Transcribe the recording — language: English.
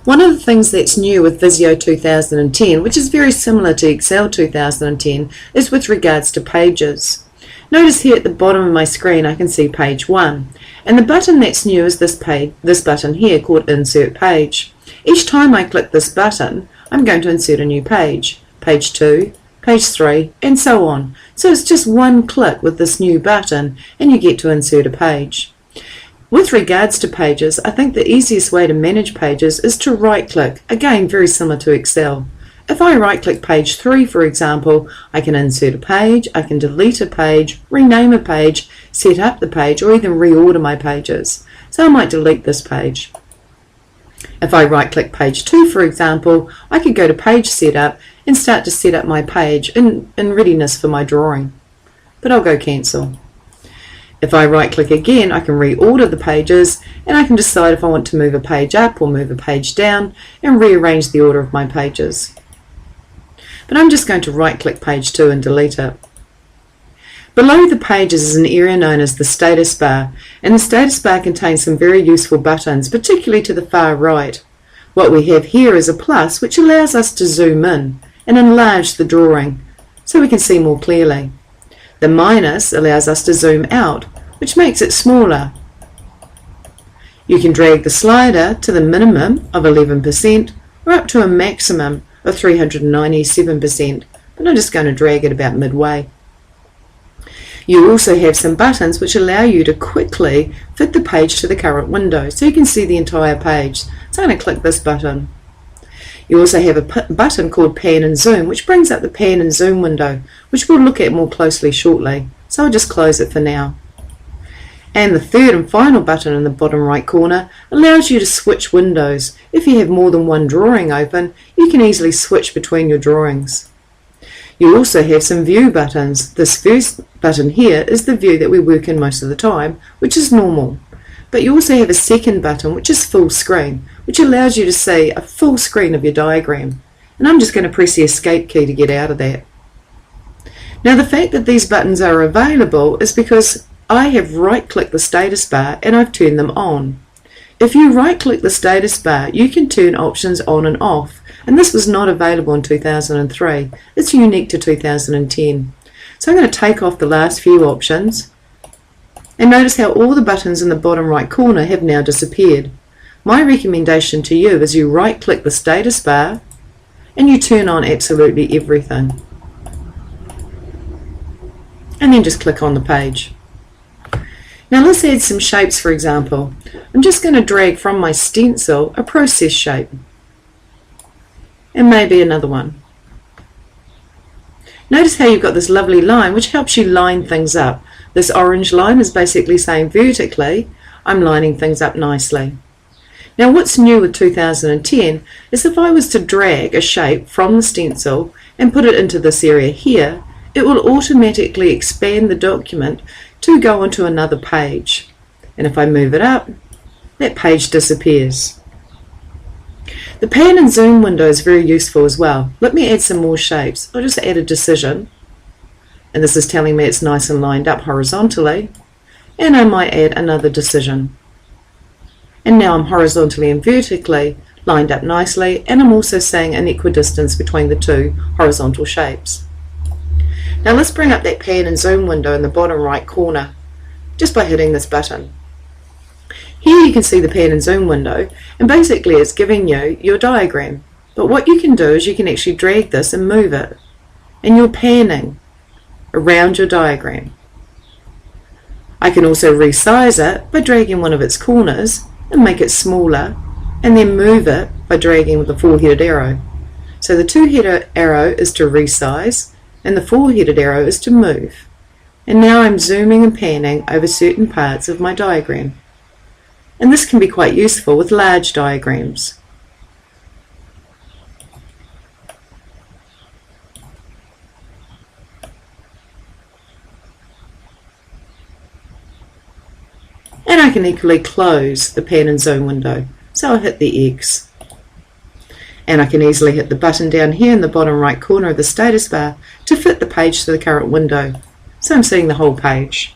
One of the things that's new with Visio 2010, which is very similar to Excel 2010, is with regards to pages. Notice here at the bottom of my screen I can see page 1, and the button that's new is this button here called Insert Page. Each time I click this button, I'm going to insert a new page, page 2, page 3, and so on. So it's just one click with this new button and you get to insert a page. With regards to pages, I think the easiest way to manage pages is to right click, again very similar to Excel. If I right click page 3 for example, I can insert a page, I can delete a page, rename a page, set up the page, or even reorder my pages. So I might delete this page. If I right click page 2 for example, I could go to page setup and start to set up my page in readiness for my drawing. But I'll go cancel. If I right click again, I can reorder the pages and I can decide if I want to move a page up or move a page down and rearrange the order of my pages. But I'm just going to right click page 2 and delete it. Below the pages is an area known as the status bar, and the status bar contains some very useful buttons, particularly to the far right. What we have here is a plus which allows us to zoom in and enlarge the drawing so we can see more clearly. The minus allows us to zoom out, which makes it smaller. You can drag the slider to the minimum of 11% or up to a maximum of 397%, but I'm just going to drag it about midway. You also have some buttons which allow you to quickly fit the page to the current window so you can see the entire page. So I'm going to click this button. You also have a button called Pan and Zoom, which brings up the Pan and Zoom window, which we'll look at more closely shortly. So I'll just close it for now. And the third and final button in the bottom right corner allows you to switch windows. If you have more than one drawing open, you can easily switch between your drawings. You also have some view buttons. This first button here is the view that we work in most of the time, which is normal. But you also have a second button which is full screen, which allows you to see a full screen of your diagram. And I'm just going to press the escape key to get out of that. Now the fact that these buttons are available is because I have right clicked the status bar and I've turned them on. If you right click the status bar, you can turn options on and off, and this was not available in 2003. It's unique to 2010. So I'm going to take off the last few options. And notice how all the buttons in the bottom right corner have now disappeared. My recommendation to you is you right click the status bar and you turn on absolutely everything. And then just click on the page. Now let's add some shapes for example. I'm just going to drag from my stencil a process shape. And maybe another one. Notice how you've got this lovely line which helps you line things up. This orange line is basically saying vertically, I'm lining things up nicely. Now what's new with 2010 is if I was to drag a shape from the stencil and put it into this area here, it will automatically expand the document to go onto another page. And if I move it up, that page disappears. The pan and zoom window is very useful as well. Let me add some more shapes. I'll just add a decision. And this is telling me it's nice and lined up horizontally. And I might add another decision. And now I'm horizontally and vertically lined up nicely, and I'm also seeing an equidistance between the two horizontal shapes. Now let's bring up that pan and zoom window in the bottom right corner just by hitting this button. Here you can see the pan and zoom window, and basically it's giving you your diagram. But what you can do is you can actually drag this and move it, and you're panning around your diagram. I can also resize it by dragging one of its corners and make it smaller, and then move it by dragging with the four-headed arrow. So the two-headed arrow is to resize, and the four-headed arrow is to move. And now I'm zooming and panning over certain parts of my diagram. And this can be quite useful with large diagrams. And I can equally close the pan and zoom window. So I'll hit the X. And I can easily hit the button down here in the bottom right corner of the status bar to fit the page to the current window. So I'm seeing the whole page.